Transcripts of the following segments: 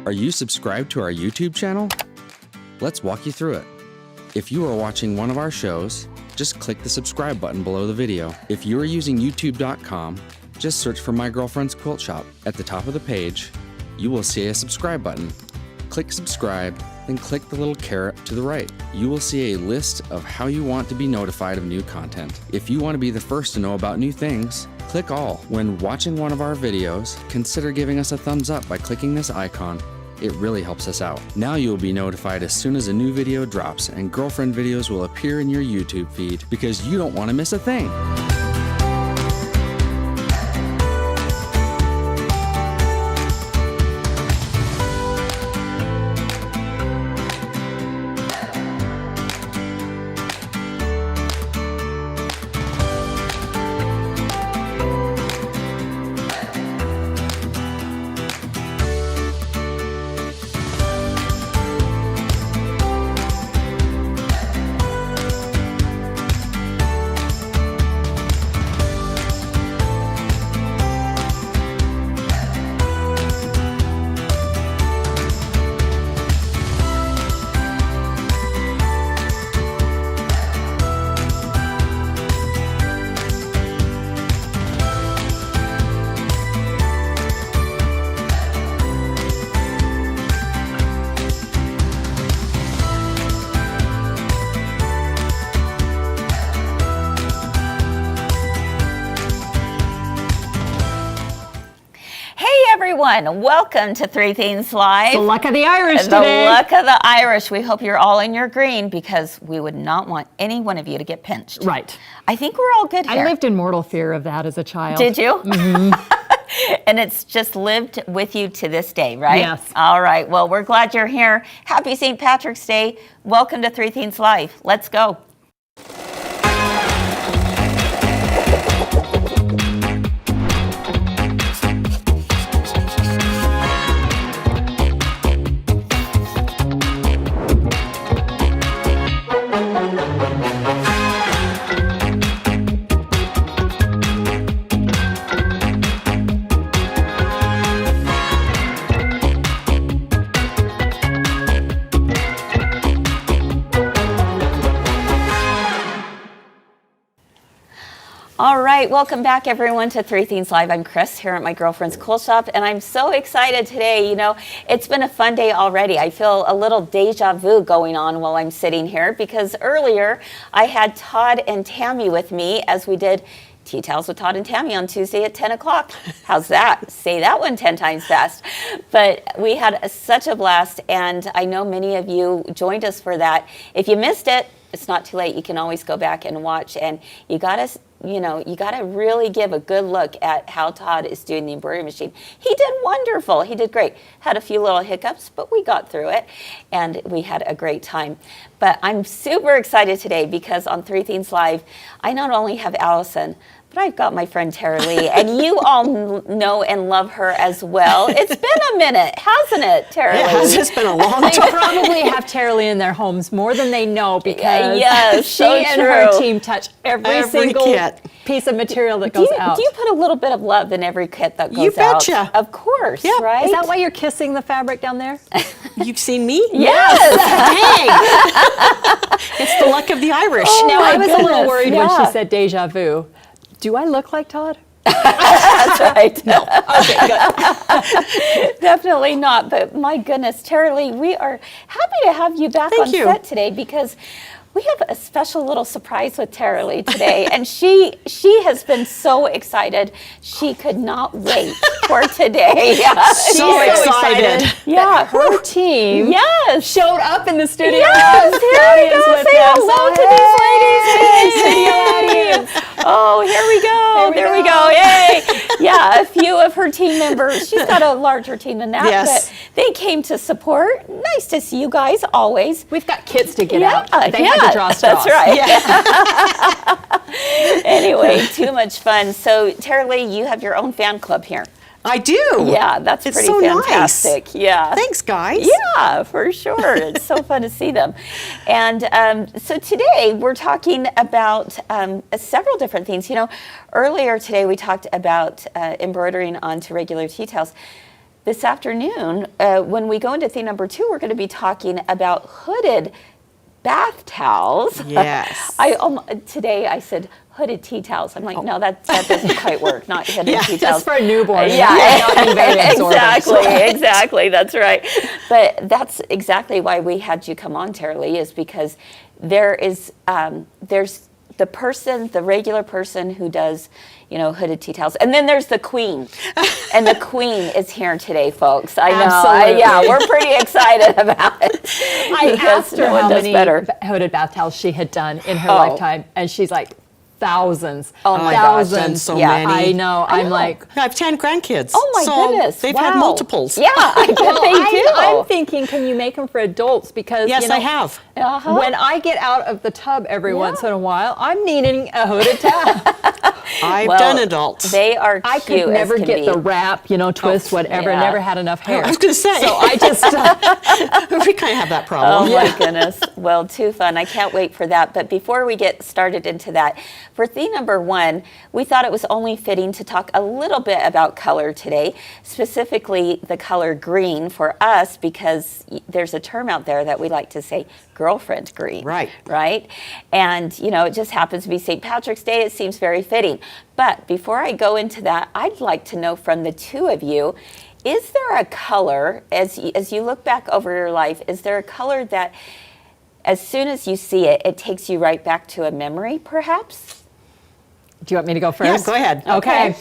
Are you subscribed to our YouTube channel? Let's walk you through it. If you are watching one of our shows, just click the subscribe button below the video. If you are using youtube.com, just search for My Girlfriend's Quilt Shop. At the top of the page, you will see a subscribe button. Click subscribe, then click the little caret to the right. You will see a list of how you want to be notified of new content. If you want to be the first to know about new things, click all. When watching one of our videos, consider giving us a thumbs up by clicking this icon. It really helps us out. Now you will be notified as soon as a new video drops, and girlfriend videos will appear in your YouTube feed because you don't want to miss a thing. Everyone, welcome to Three Things Live. The luck of the Irish today. The luck of the Irish. We hope you're all in your green because we would not want any one of you to get pinched. Right. I think we're all good here. I lived in mortal fear of that as a child. Did you? Mm-hmm. And it's just lived with you to this day, right? Yes. All right. Well, we're glad you're here. Happy St. Patrick's Day. Welcome to Three Things Live. Let's go. All right, welcome back everyone to Three Things Live. I'm Kris here at My Girlfriend's Quilt Shop, and I'm so excited today. You know, it's been a fun day already. I feel a little deja vu going on while I'm sitting here because earlier I had Todd and Tammy with me as we did Tea Towels with Todd and Tammy on Tuesday at 10 o'clock. How's that? Say that one 10 times fast. But we had such a blast, and I know many of you joined us for that. If you missed it, it's not too late. You can always go back and watch, and you got to really give a good look at how Todd is doing the embroidery machine. He did wonderful. He did great. Had a few little hiccups, but we got through it, and we had a great time. But I'm super excited today because on Three Things Live, I not only have Allison, but I've got my friend Terrellee, and you all know and love her as well. It's been a minute, hasn't it, Terrellee? It has. It's been a long time. They probably have Terrellee in their homes more than they know because she so and true. her team touch every single kit. piece of material that goes out. Do you put a little bit of love in every kit that goes out? You betcha. Of course, Yep. right? Is that why you're kissing the fabric down there? You've seen me? Yes. Dang. It's the luck of the Irish. Oh, Now, I was a little goodness, worried when yeah. she said deja vu. Do I look like Todd? That's right. No. Okay, good. Definitely not. But my goodness, Terrellee, we are happy to have you back Thank on you. set today because we have a special little surprise with Terrellee today, and she has been so excited. She could not wait for today. Yeah. So excited. Yeah, Her team showed up in the studio. Yes, here we go. With Say them. hello So, to these ladies. hey, studio audience. Oh, here we go. There we go. Yay. Yeah, a few of her team members. She's got a larger team than that, Yes. but they came to support. Nice to see you guys always. We've got kids to get Yeah, out. They had to draw straws. That's right. Anyway, too much fun. So, Terrellee, you have your own fan club here. I do. Yeah, that's It's pretty so fantastic. nice. Yeah. Thanks, guys. Yeah, for sure. It's so fun to see them. And so today we're talking about several different things. You know, earlier today we talked about embroidering onto regular tea towels. this afternoon, when we go into theme number 2, we're going to be talking about hooded bath towels. Yes. Today I said hooded tea towels. I'm like, no, that doesn't quite work. Not hooded tea towels. That's for a newborn. Yeah, Not very absorbent. exactly. That's right. But that's exactly why we had you come on, Terrellee, is because there's the regular person who does, hooded tea towels, and then there's the queen, and the queen is here today, folks. I know. Absolutely. We're pretty excited about it. I asked her how many better. hooded bath towels she had done in her lifetime, and she's like, thousands. Oh my thousands. gosh, done so Yeah. many. I know. I'm like, I have 10 grandkids. Oh my so goodness! They've Wow. had multiples. Yeah, I bet they do. I'm thinking, can you make them for adults? Because Yes, I have. Uh-huh. when I get out of the tub every once in a while, I'm needing a hooded towel. I've Well, done adults. They are I cute. could never as can get be. the wrap, twist, whatever. yeah. Never had enough hair. I was going to say. So I just, We kind of have that Oh problem. my goodness. Well, too fun. I can't wait for that. But before we get started into that, for theme number 1, we thought it was only fitting to talk a little bit about color today, specifically the color green for us, because there's a term out there that we like to say, girlfriend green. Right. Right? And, it just happens to be St. Patrick's Day. It seems very fitting. But before I go into that, I'd like to know from the two of you, is there a color, as you look back over your life, is there a color that as soon as you see it, it takes you right back to a memory, perhaps? do you want me to go first? Yeah, go ahead. Okay.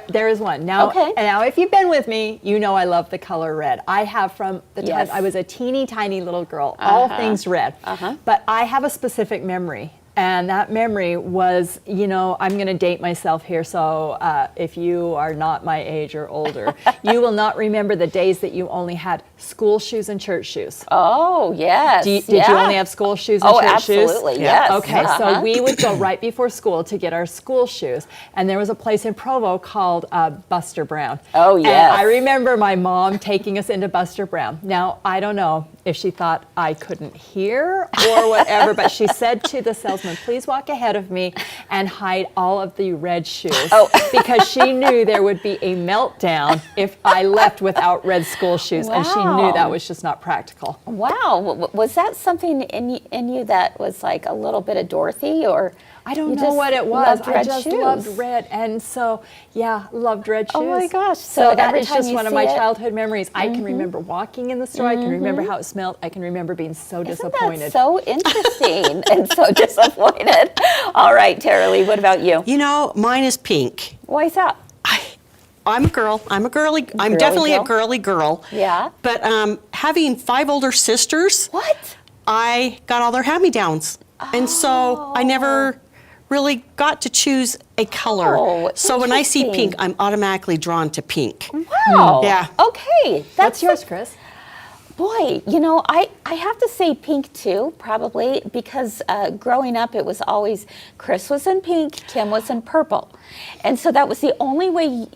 There is one. Now, Okay. now, if you've been with me, you know I love the color red. I have from the time Yes. I was a teeny tiny little girl, all things red. But I have a specific memory. And that memory was, I'm going to date myself here, so if you are not my age or older, you will not remember the days that you only had school shoes and church shoes. Oh, yes. Did you only have school shoes and church shoes? Absolutely, yes. Okay, so we would go right before school to get our school shoes. And there was a place in Provo called Buster Brown. Oh, And yes. I remember my mom taking us into Buster Brown. Now, I don't know if she thought I couldn't hear or whatever, but she said to the salesman, please walk ahead of me and hide all of the red shoes. Because she knew there would be a meltdown if I left without red school shoes. And she knew that was just not practical. Wow. Was that something in you that was like a little bit of Dorothy, or I don't you know just what it was. loved I red just shoes? loved red. And so, loved red shoes. Oh my gosh. So that every is time just you one of see my it- childhood memories. I can remember walking in the store. I can remember how it smelled. I can remember being so Isn't disappointed. that so interesting and so disappointed? All right, Terrellee, what about you? Mine is pink. Why is that? I'm a girl. I'm a girly. I'm Girly definitely girl? a girly girl. Yeah. But having 5 older sisters, What? I got all their hand-me-downs. And so I never really got to choose a color. Oh, so when I see interesting. pink, I'm automatically drawn to pink. Wow. Yeah. Okay. What's yours, Chris? Boy, I have to say pink too, probably, because growing up it was always Kris was in pink, Kim was in purple. And so that was the only way,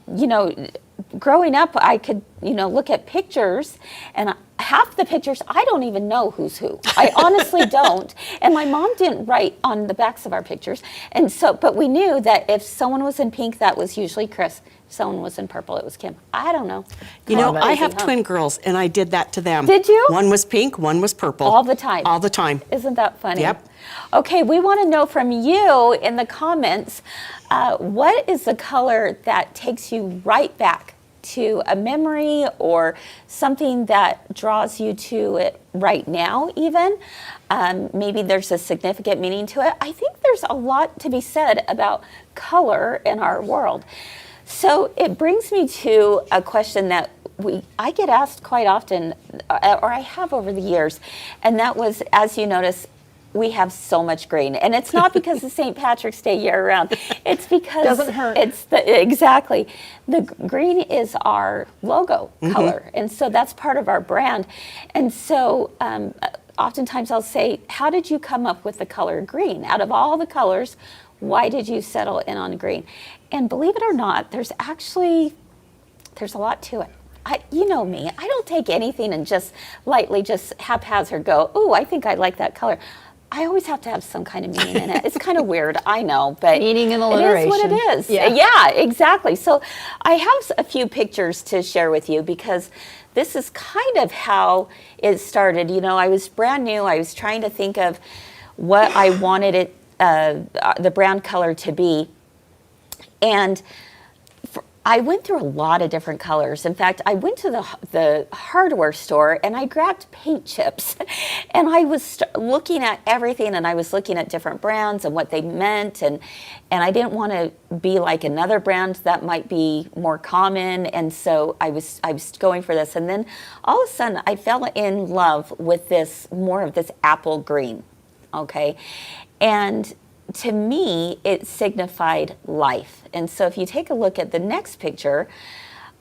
growing up I could, look at pictures, and half the pictures I don't even know who's who. I honestly don't. And my mom didn't write on the backs of our pictures. And so, but we knew that if someone was in pink, that was usually Kris. If someone was in purple, it was Kim. I don't know. I have twin girls, and I did that to them. Did you? One was pink, one was purple. All the time? All the time. Isn't that funny? Yep. Okay, we want to know from you in the comments, what is the color that takes you right back to a memory or something that draws you to it right now even? Maybe there's a significant meaning to it. I think there's a lot to be said about color in our world. So it brings me to a question that I get asked quite often, or I have over the years, and that was, as you notice, we have so much green, and it's not because of St. Patrick's Day year round. It's because Doesn't hurt. Exactly. The green is our logo color, and so that's part of our brand. And so oftentimes I'll say, how did you come up with the color green? Out of all the colors, why did you settle in on green? And believe it or not, there's a lot to it. You know me, I don't take anything and just lightly, just haphazard go, oh, I think I like that color. I always have to have some kind of meaning in it. It's kind of weird, I know, but Meaning and it alliteration. is what it is. Yeah. Exactly. So I have a few pictures to share with you because this is kind of how it started. You know, I was brand new. I was trying to think of what I wanted it, the brand color to be. And I went through a lot of different colors. In fact, I went to the hardware store and I grabbed paint chips and I was looking at everything, and I was looking at different brands and what they meant, and I didn't want to be like another brand that might be more common, and so I was going for this, and then all of a sudden I fell in love with more of this apple green, okay? And to me, it signified life. And so if you take a look at the next picture,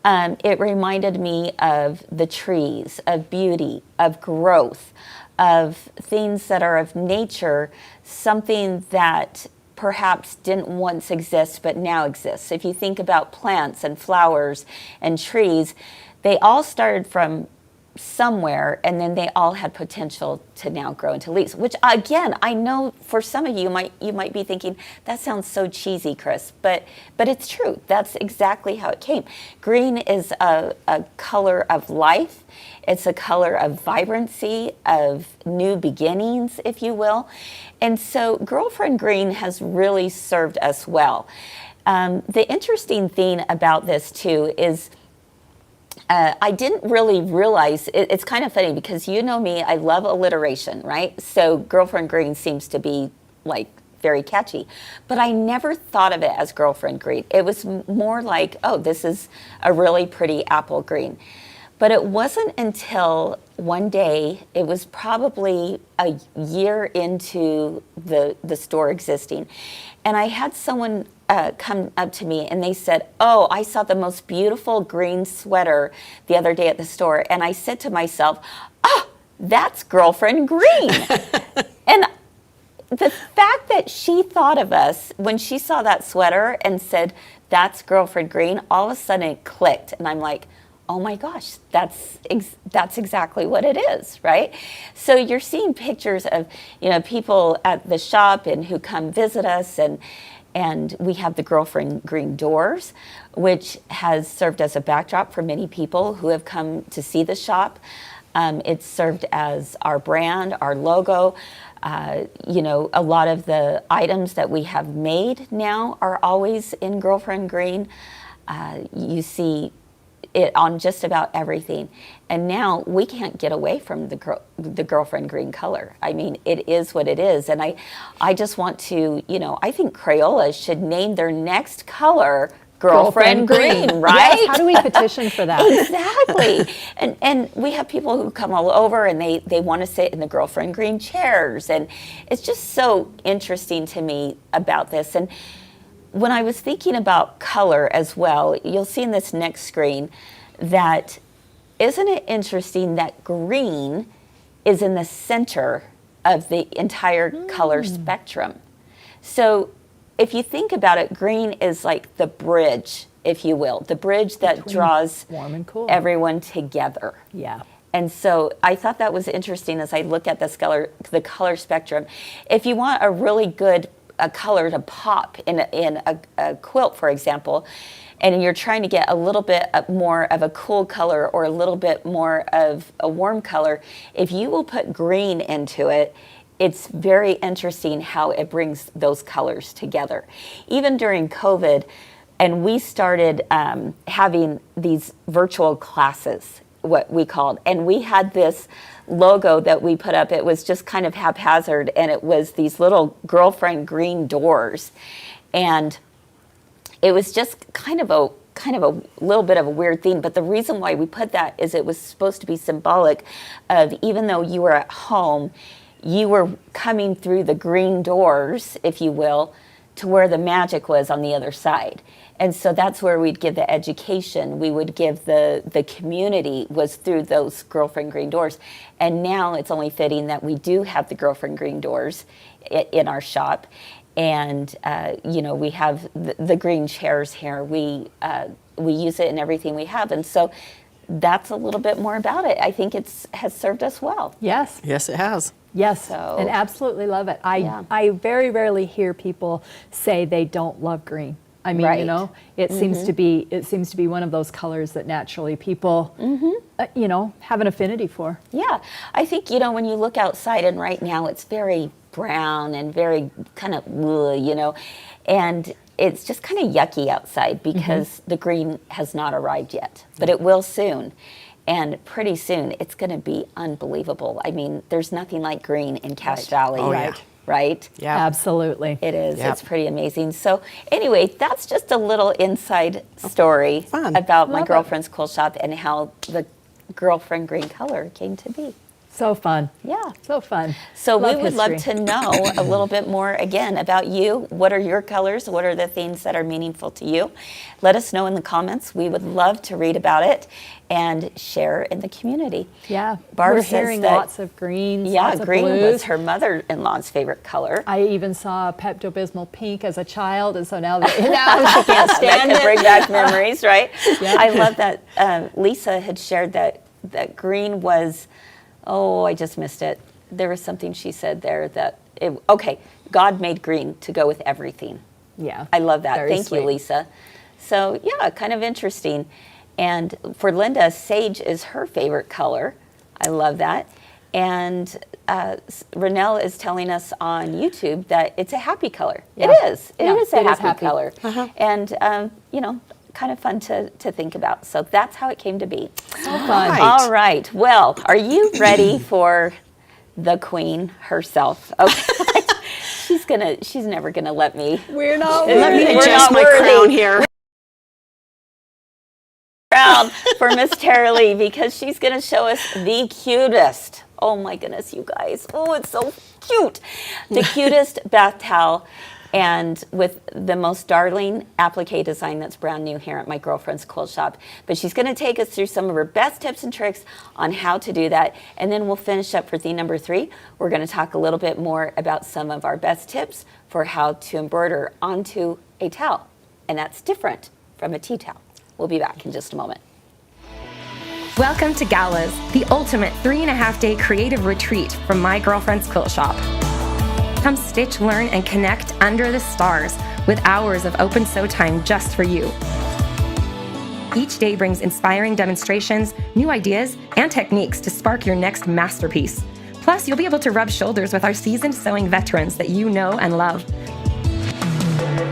it reminded me of the trees, of beauty, of growth, of things that are of nature, something that perhaps didn't once exist but now exists. If you think about plants and flowers and trees, they all started from somewhere, and then they all had potential to now grow into leaves, which again, I know for some of you might be thinking, that sounds so cheesy, Kris, but it's true. That's exactly how it came. Green is a color of life. It's a color of vibrancy, of new beginnings, if you will. And so Girlfriend Green has really served us well. The interesting thing about this too is I didn't really realize, it's kind of funny because you know me, I love alliteration, right? So Girlfriend Green seems to be like very catchy, but I never thought of it as Girlfriend Green. It was more like, oh, this is a really pretty apple green. But it wasn't until one day, it was probably a year into the store existing, and I had someone come up to me and they said, oh, I saw the most beautiful green sweater the other day at the store. And I said to myself, oh, that's Girlfriend Green. And the fact that she thought of us when she saw that sweater and said, that's Girlfriend Green, all of a sudden it clicked. And I'm like, oh my gosh, that's exactly what it is, right? So you're seeing pictures of, you know, people at the shop and who come visit us, and we have the Girlfriend Green doors, which has served as a backdrop for many people who have come to see the shop. It's served as our brand, our logo. You know, a lot of the items that we have made now are always in Girlfriend Green. You see it on just about everything. And now we can't get away from the Girlfriend Green color. I mean, it is what it is. And I just want to, you know, I think Crayola should name their next color Girlfriend Green, right? Yes, how do we petition for that? Exactly. And we have people who come all over and they want to sit in the Girlfriend Green chairs. And it's just so interesting to me about this. And when I was thinking about color as well, you'll see in this next screen that, isn't it interesting that green is in the center of the entire color spectrum? So if you think about it, green is like the bridge, if you will, the bridge that draws warm and cool, everyone together. Yeah. And so I thought that was interesting as I look at the color spectrum. If you want a really good color to pop in a quilt, for example, and you're trying to get a little bit more of a cool color or a little bit more of a warm color, if you will put green into it, it's very interesting how it brings those colors together. Even during COVID, and we started having these virtual classes, what we called, and we had this logo that we put up. It was just kind of haphazard, and it was these little Girlfriend Green doors, and it was just kind of a little bit of a weird thing. But the reason why we put that is it was supposed to be symbolic of, even though you were at home, you were coming through the green doors, if you will, to where the magic was on the other side. And so that's where we'd give the education, we would give the community, was through those Girlfriend Green doors. And now it's only fitting that we do have the Girlfriend Green doors in our shop. And, you know, we have the green chairs here. We use it in everything we have. And so that's a little bit more about it. I think has served us well. Yes. Yes, it has. Yes, So- and absolutely love it. I very rarely hear people say they don't love green. I mean, Right. you know, it seems to be one of those colors that naturally people, you know, have an affinity for. Yeah, I think, you know, when you look outside, and right now it's very brown and very kind of, you know, and it's just kind of yucky outside because the green has not arrived yet, but it will soon. And pretty soon it's going to be unbelievable. I mean, there's nothing like green in Cache Valley, Oh, yeah. right? Yeah. Absolutely. It is. Yep. It's pretty amazing. So anyway, that's just a little inside story Fun. about my Love it. girlfriend's quilt shop and how the girlfriend green color came to be. So fun. Yeah. So fun. So we Love would love history. to know a little bit more, again, about you. What are your colors? What are the things that are meaningful to you? Let us know in the comments. We would love to read about it and share in the community. Yeah. Barb We're says hearing that- lots of greens, Yeah, lots of green blues. was her mother-in-law's favorite color. I even saw Pepto-Bismol pink as a child, and so now, now she can't That stand could it. bring back memories, right? Yeah. I love that Lisa had shared that green was, oh, I just missed it. There was something she said there that, okay, God made green to go with everything. Yeah. I love that. Very Thank sweet. you, Lisa. So yeah, kind of interesting. And for Linda, sage is her favorite color. I love that. And Renelle is telling us on YouTube that it's a happy color. Yeah. It is. Yeah, It is a it is happy, happy. color. And, you know, kind of fun to think about. So that's how it came to be. Fun. Right. All right. Well, are you ready for the queen herself? Okay. She's never gonna let me. We're not Let me We're adjust not my worthy. crown here. Crown for Miss Terrellee because she's going to show us the cutest. Oh my goodness, you guys. Oh, it's so cute. The cutest bath towel, and with the most darling applique design that's brand new here at my girlfriend's quilt shop. But she's going to take us through some of her best tips and tricks on how to do that. And then we'll finish up for theme number 3. We're going to talk a little bit more about some of our best tips for how to embroider onto a towel. And that's different from a tea towel. We'll be back in just a moment. Welcome to Galas, the ultimate 3.5-day creative retreat from my girlfriend's quilt shop. Come stitch, learn, and connect under the stars with hours of open sew time just for you. Each day brings inspiring demonstrations, new ideas, and techniques to spark your next masterpiece. Plus, you'll be able to rub shoulders with our seasoned sewing veterans that you know and love.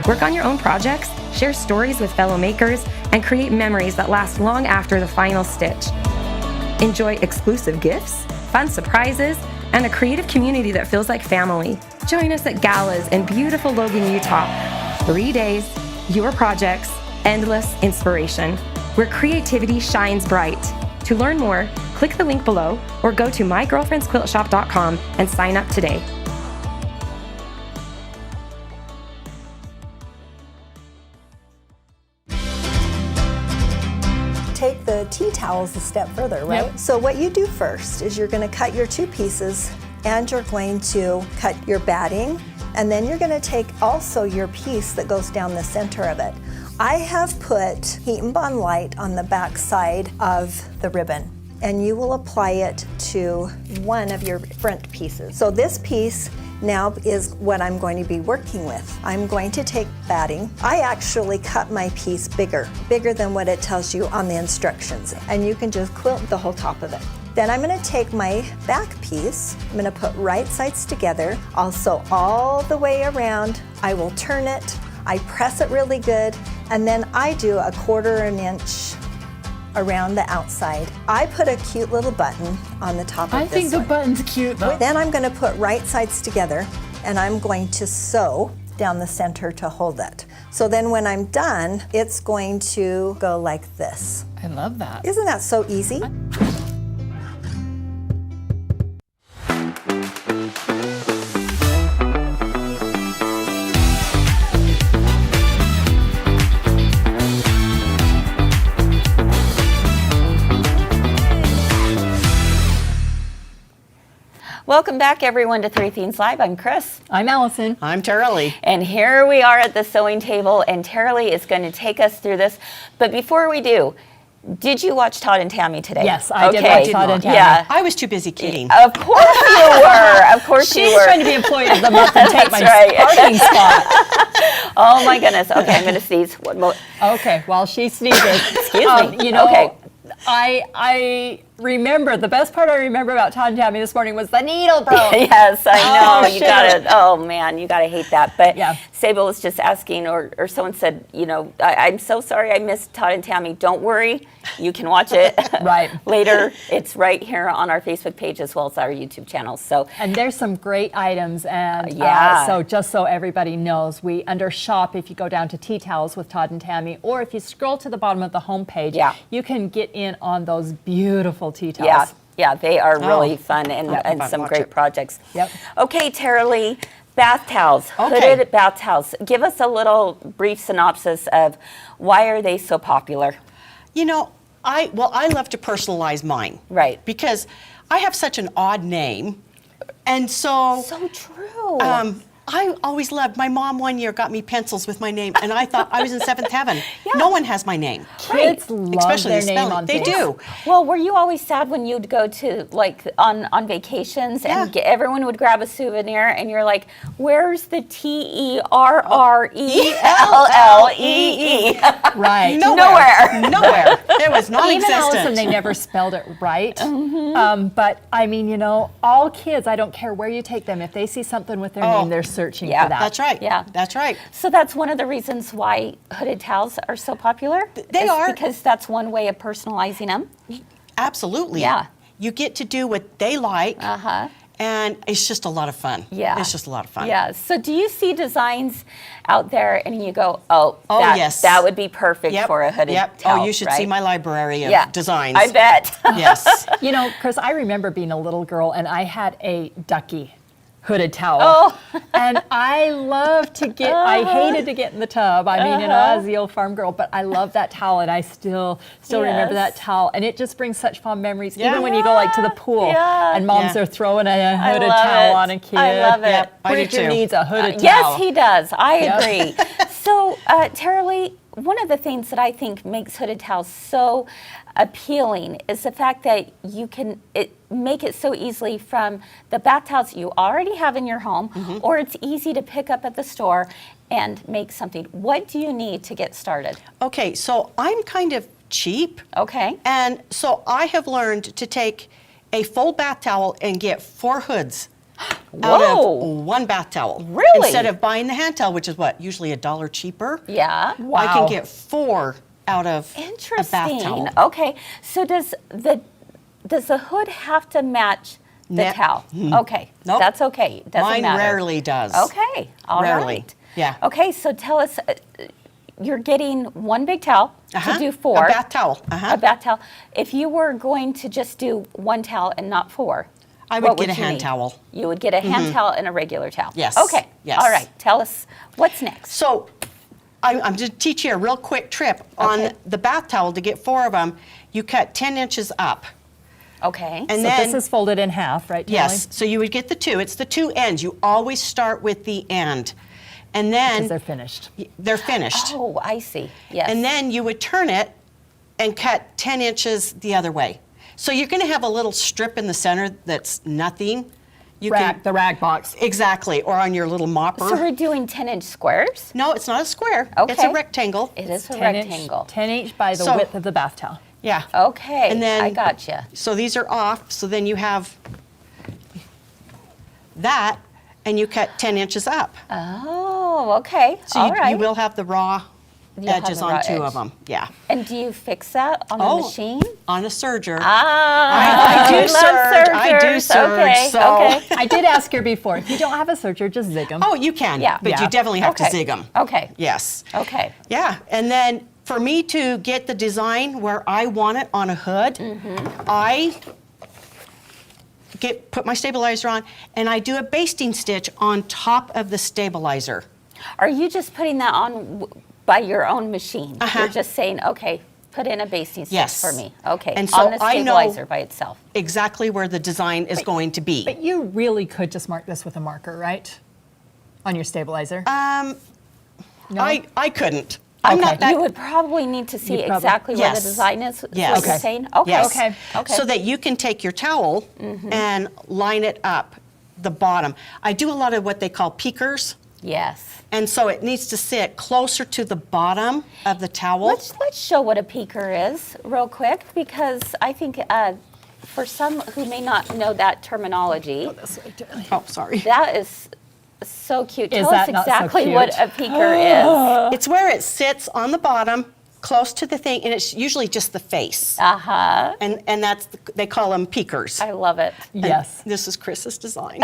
Work on your own projects, share stories with fellow makers, and create memories that last long after the final stitch. Enjoy exclusive gifts, fun surprises, and a creative community that feels like family. Join us at Galas in beautiful Logan, Utah. 3 days, your projects, endless inspiration, where creativity shines bright. To learn more, click the link below or go to mygirlfriendsquiltshop.com and sign up today. Take the tea towels a step further, right? Yep. So what you do first is you're going to cut your 2 pieces, and you're going to cut your batting, and then you're going to take also your piece that goes down the center of it. I have put Heat and Bond Light on the back side of the ribbon, and you will apply it to one of your front pieces. So this piece now is what I'm going to be working with. I'm going to take batting. I actually cut my piece bigger than what it tells you on the instructions, and you can just quilt the whole top of it. Then I'm going to take my back piece, I'm going to put right sides together, also all the way around. I will turn it, I press it really good, and then I do a 1/4 inch around the outside. I put a cute little button on the top of I this think the one. button's cute though. Then I'm going to put right sides together, and I'm going to sew down the center to hold it. So then when I'm done, it's going to go like this. I love that. Isn't that so easy? Welcome back, everyone, to 3 Themes Live. I'm Kris. I'm Allison. I'm Terrellee. And here we are at the sewing table, and Terrellee is going to take us through this. But before we do, Did you watch Todd and Tammy today? Yes, I did watch Todd and Tammy. Yeah. I was too busy kidding. Of course you were. Of course you She's were. trying to be employee of the month and take my right. parking spot. Oh my goodness. Okay, I'm going to sneeze. One more. Okay, while she sneezes. Excuse me. You know, Okay. I remember, the best part I remember about Todd and Tammy this morning was the needle broke. Yes, I know. Oh, You shoot. gotta. Oh man, you gotta hate that. But Yeah. Sable was just asking, or someone said, I'm so sorry I missed Todd and Tammy. Don't worry, you can watch it Right. later. It's right here on our Facebook page as well as our YouTube channel. So And there's some great items, and Yeah. so just so everybody knows, we under shop, if you go down to tea towels with Todd and Tammy, or if you scroll to the bottom of the homepage, Yeah. you can get in on those beautiful tea towels. yeah, they are really fun and Fun, some watch great it. projects. Yep. Okay, Terrellee, bath towels, Okay. hooded bath towels. Give us a little brief synopsis of why are they so popular? I love to personalize mine. Right. Because I have such an odd name. And so So true. I always loved, my mom one year got me pencils with my name, and I thought I was in seventh heaven. No one has my name. Kids love Especially their the name spelling. on They things. do. Well, were you always sad when you'd go to on vacations and Yeah. everyone would grab a souvenir and you're like, where's the TERRELLEE? Right. Nowhere. It was Even Allison, they non-existent. never spelled it right. But I mean, all kids, I don't care where you take them, if they see something with their name, they're searching Yeah. for that. That's right. Yeah. That's right. So that's one of the reasons why hooded towels are so popular. They is are. because that's one way of personalizing them. Absolutely. Yeah. You get to do what they like. Uh-huh. And it's just a lot of fun. Yeah. It's just a lot of fun. Yeah. So do you see designs out there and you go, that, yes. that would be perfect Yep. for a hooded Yep. towel, Oh, you should see right? my library of Yeah. designs. I bet. Yes. Chris, I remember being a little girl and I had a ducky hooded towel. Oh. And I loved to get, I hated to get in the tub. I mean, as the old farm girl, but I love that towel and I still remember that Yes. towel. And it just brings such fond memories, Yeah. even when you go to the pool Yeah. and moms Yeah. are throwing a hooded love towel it. on a kid. I love it. Yep, I do Bridger too. needs a hooded towel. Yes, he does. I Yep. agree. So, Terrellee, one of the things that I think makes hooded towels so appealing is the fact that you can make it so easily from the bath towels you already have in your home, or it's easy to pick up at the store and make something. What do you need to get started? Okay, so I'm kind of cheap. Okay. And so I have learned to take a full bath towel and get 4 hoods out Whoa. of one bath towel. Really? Instead of buying the hand towel, which is usually $1 cheaper. Yeah. I can get 4 out of a bath Interesting. towel. Okay. So does the hood have to match the Ne- towel? Okay. Nope. That's okay. It doesn't Mine matter. rarely does. Okay. All right. Rarely. Yeah. Okay. So tell us, you're getting one big towel to do 4. A bath towel. A bath towel. If you were going to just do one towel and not 4, I would what get a you hand need? towel. You would get a hand towel and a regular towel. Yes. Okay. Yes. All right. Tell us what's next. So I'm going to teach you a real quick trip. Okay. On the bath towel, to get 4 of them, you cut 10 inches up. Okay. And So then, this is folded in half, right, Tally? yes, so you would get the 2. It's the 2 ends. You always start with the end. And Because then they're finished. they're finished. Oh, I see. Yes. And then you would turn it and cut 10 inches the other way. So you're going to have a little strip in the center that's nothing. You The rag box. Exactly, or on your little mopper. So we're doing 10-inch squares? No, it's not a square. It's Okay. a rectangle. It is a 10 rectangle. 10 inch by the So- width of the bath towel. Yeah. Okay. And then I gotcha. So these are off. So then you have that, and you cut 10 inches up. Oh, okay. So All you, right. you will have the raw You'll have edges the on raw 2 edge. of them. Yeah. And do you fix that on the Oh. machine? On a serger. Ah, I do we love serge. I do sergers. serge, Okay, so- okay. I did ask her before, if you don't have a serger, just zig them. Oh, you can. Yeah. But Yeah. you definitely have Okay. to zig them. Okay. Yes. Okay. Yeah. And then for me to get the design where I want it on a hood, Mm-hmm. I put my stabilizer on, and I do a basting stitch on top of the stabilizer. Are you just putting that on by your own machine? Uh-huh. You're just saying, okay, put in a basting stitch Yes. for me. Okay. And so on the I know- stabilizer by itself. Exactly where the design is going to be. But you really could just mark this with a marker, right? On your stabilizer. No? I couldn't. I'm not that. You would probably need to see exactly where Yes. the design is. Yes. What you're saying? Okay. Yes. Okay. So that you can take your towel and line it up the bottom. I do a lot of what they call peekers. Yes. And so it needs to sit closer to the bottom of the towel. Let's show what a peeker is real quick, because I think for some who may not know that terminology, Oh, sorry. that is so cute. Is Tell us that not so exactly cute? what a peeker is. It's where it sits on the bottom, close to the thing, and it's usually just the face. Uh-huh. And that's, they call them peekers. I love it. Yes. This is Chris's design.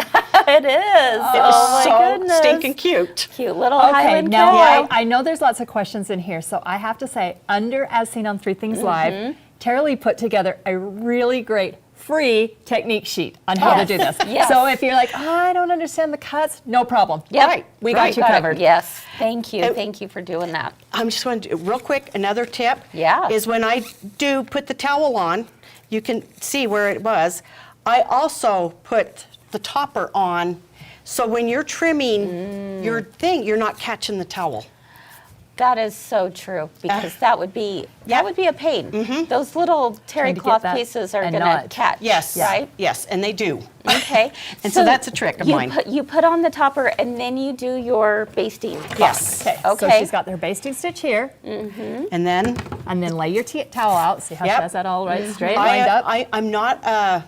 It is. It Oh was my so goodness. stinking cute. Cute little Okay, Highland now cow. I know there's lots of questions in here, so I have to say, under As Seen on Three Things Live, Terrellee put together a really great free technique sheet on how to do this. Yes. So if you're like, oh, I don't understand the cuts, no problem. Yep. Right. We got you covered. Yes. Thank you. And- Thank you for doing that. I'm just going to do real quick, another tip. Yeah. Is when I do put the towel on, you can see where it was. I also put the topper on, so when you're trimming your thing, you're not catching the towel. That is so true, because that would be a pain. Those little terry Trying to get cloth that pieces are and going to not- catch. Yes. Right? Yes, and they do. Okay. And so that's a trick of mine. You put on the topper and then you do your basting. Yes. Okay, so Okay. she's got their basting stitch here, And then and then lay your towel out. See how Yep. she has that all right straight, lined up? I'm not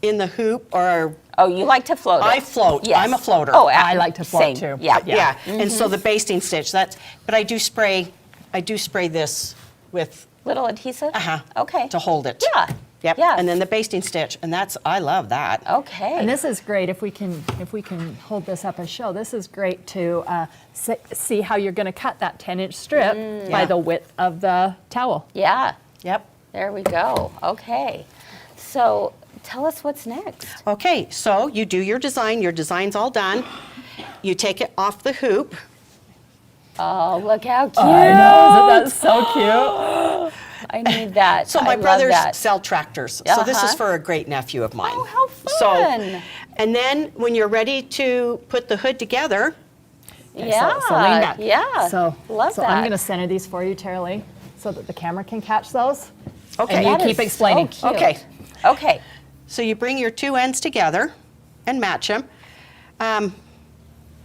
in the hoop, or Oh, you like to float it. I float. Yes. I'm a floater. Oh, I like to float same. too. Yeah. Yeah. And so the basting stitch, but I do spray this with Little adhesive? uh-huh, Okay. to hold it. Yeah. Yep. Yes. And then the basting stitch, and I love that. Okay. And this is great if we can hold this up and show. This is great to see how you're going to cut that 10-inch strip by Yeah. the width of the towel. Yeah. Yep. There we go. Okay. So tell us what's next. Okay, so you do your design. Your design's all done. You take it off the hoop. Oh, look how cute. I know, isn't that so cute? I need that. So I my love brothers that. sell tractors. So this is Uh-huh. for a great nephew of mine. Oh, how So, fun. and then when you're ready to put the hood together, Yeah. So lean back. Yeah. So, love so that. I'm going to center these for you, Terrellee, so that the camera can catch those. okay. And you That keep is explaining. so cute. Okay. Okay. So you bring your two ends together and match them.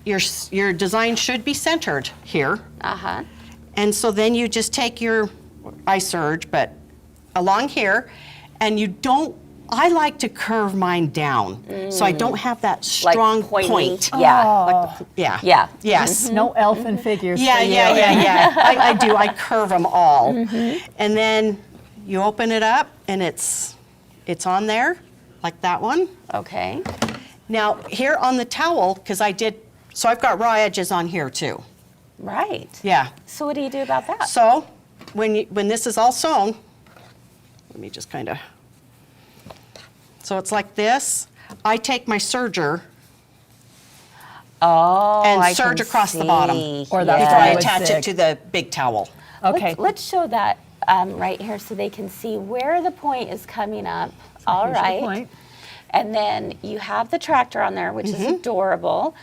Your design should be centered here. Uh-huh. And so then you just take I serge, but along here, and I like to curve mine down, so I don't have that strong pointy. point. Yeah. Yeah. Yeah. Yes. No elfin figures Yeah, for you. yeah. I do. I curve them all. And then you open it up, and it's on there, like that one. Okay. Now, here on the towel, because so I've got raw edges on here too. Right. Yeah. So what do you do about that? So when this is all sewn, let me just kind of, so it's like this. I take my serger Oh, and I serge can across the bottom. see. Or that's before what I I would attach zig. it to the big towel. Okay. Let's show that right here so they can see where the point is coming up. All Here's your right. point. And then you have the tractor on there, which is adorable.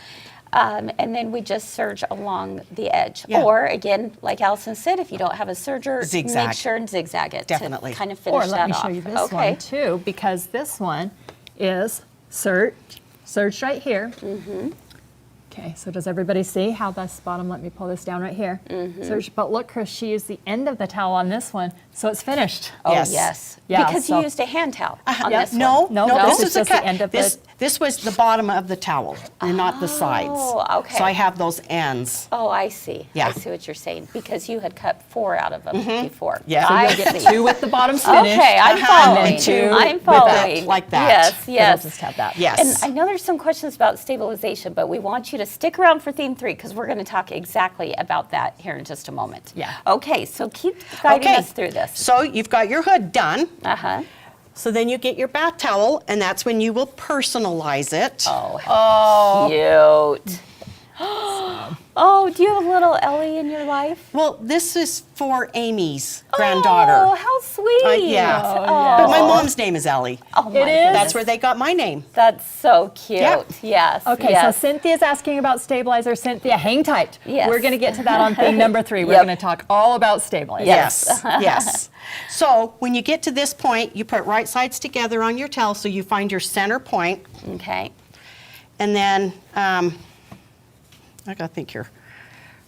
And then we just serge along the edge. Yeah. Or again, like Allison said, if you don't have a serger, Zigzag. make sure and zigzag it Definitely. to kind of finish Or that let me off. show you this okay. one too, because this one is serged right here. Okay, so does everybody see how this bottom, let me pull this down right here. Serged, but look, Kris, she used the end of the towel on this one, so it's finished. Oh, Yes. yes. Yeah, Because so- you used a hand towel on Yep. this one. No, No, this this is is just a cut. the end of the- This was the bottom of the towel, and not the sides. Oh, okay. So I have those ends. Oh, I see. Yeah. I see what you're saying. Because you had cut 4 out of them before. Yeah. So I you'll get see. 2 with the bottoms finished. Okay, I'm Uh-huh. following. And then 2 I'm with that, following. like that. Yes, So yes. we'll just have that. Yes. And I know there's some questions about stabilization, but we want you to stick around for theme 3 because we're going to talk exactly about that here in just a moment. Yeah. Okay, so keep guiding us through this. So you've got your hood done. Uh-huh. So then you get your bath towel, and that's when you will personalize it. Oh, how cute. Oh, do you have a little Ellie in your life? Well, this is for Amy's granddaughter. Oh, how sweet. Yeah. Oh, But my mom's name is Ellie. Oh, my It is? goodness. That's where they got my name. That's so cute. Yeah. Yes. Okay, yes. so Cynthia's asking about stabilizer. Cynthia, hang tight. Yes. We're going to get to that on thing number 3. We're Yep. going to talk all about stabilizer. Yes, yes. So when you get to this point, you put right sides together on your towel so you find your center point. Okay. And then, I gotta think here.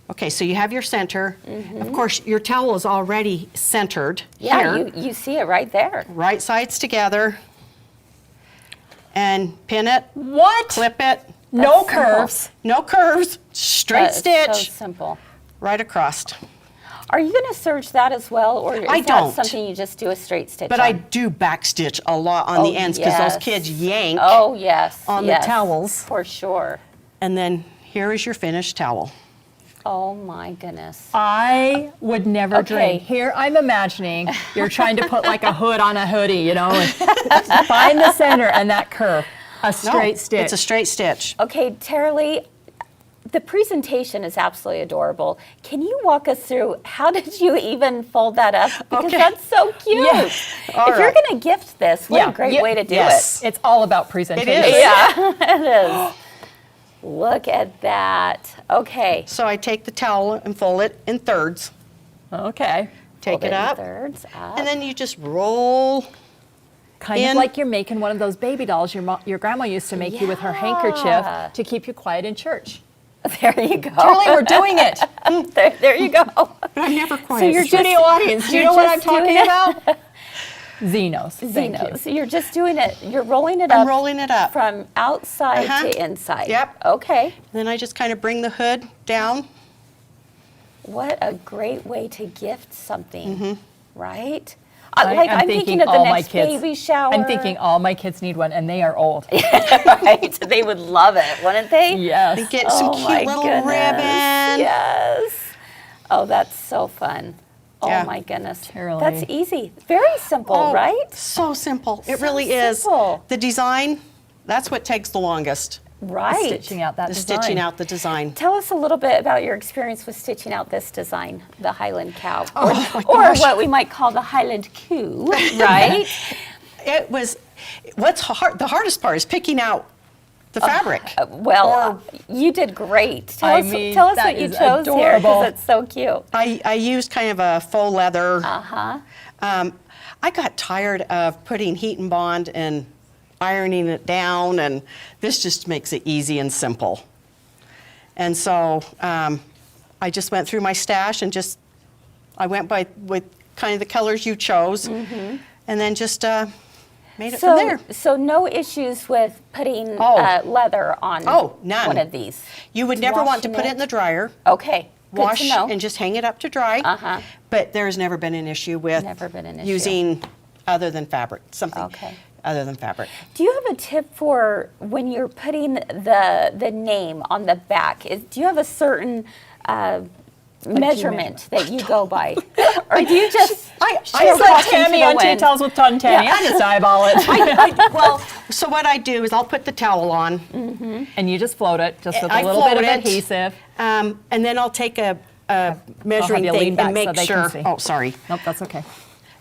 Okay, so you have your center. Of course, your towel is already centered Yeah, here. you see it right there. Right sides together. And pin it, What? clip it. No That's curves. No curves, straight That is so stitch, simple. right across. Are you going to serge that as well, or is I that don't. something you just do a straight stitch But on? I do backstitch a lot on the ends because yes. those kids yank. Oh, yes. on the yes, towels. For sure. And then here is your finished towel. Oh, my goodness. I would never Okay. dream. Here, I'm imagining you're trying to put like a hood on a hoodie, you know, and find the center and that curve. A straight No, stitch. It's a straight stitch. Okay, Terrellee, the presentation is absolutely adorable. Can you walk us through how did you even fold that up? Because Okay. that's so cute. Yeah. All If you're right. going to gift this, what a great Yeah. way to do Yes. It's all about presentation. It is. it. Yeah, it is. Look at that. Okay. So I take the towel and fold it in thirds. Okay. Take Fold it in up. thirds, up. And then you just roll. Kind In. of like you're making one of those baby dolls your grandma used to make you with her Yeah. handkerchief to keep you quiet in church. There you go. Terrellee, we're doing it. there you go. But I'm never quiet. So you're Studio audience, do you you're know what I'm just doing talking it- about? Zenos. Thank you. Zeno. So you're just doing it. You're rolling it I'm up. rolling it up. From outside Uh-huh. to inside. Yep. Okay. Then I just kind of bring the hood down. What a great way to gift something, right? I'm I'm thinking of the all my next kids. baby shower. I'm thinking all my kids need one, and they are old. right? They would love it, wouldn't they? Yes. And get some Oh my cute little goodness. ribbon. Yes. Oh, that's so fun. Oh Yeah. my goodness. Terrellee. That's easy. Very simple, Oh, right? So simple. It So really is. simple. The design, that's what takes the longest. Right. Stitching out that The design. stitching out the design. Tell us a little bit about your experience with stitching out this design, the Highland cow, Oh, my or gosh. what we might call the Highland coo, right? It was, what's hard, the hardest part is picking out the fabric. Well, you did great. Tell us that what you is chose here, adorable. because it's so cute. I used kind of a faux leather. Uh-huh. I got tired of putting heat and bond and ironing it down, and this just makes it easy and simple. And so I just went through my stash and I went with kind of the colors you chose, and then just made it from there. So no issues with putting Oh. leather on None. one of these. You would never want to Washing put it in the dryer. Okay, good Wash to know. and just hang it up to dry. Uh-huh. But there's never been an issue with Never been an issue. using other than fabric, something Okay. other than fabric. Do you have a tip for when you're putting the name on the back? Do you have a certain measurement that you go by, or do you just? She's like Tammy on Tea Towels with Ton Tammy. I just eyeball it. Well, so what I do is I'll put the towel on, And you just float it, just with I a little bit of float it. adhesive. and then I'll take a measuring you lean thing back and so make they can sure. see. Oh, sorry. Nope, that's okay.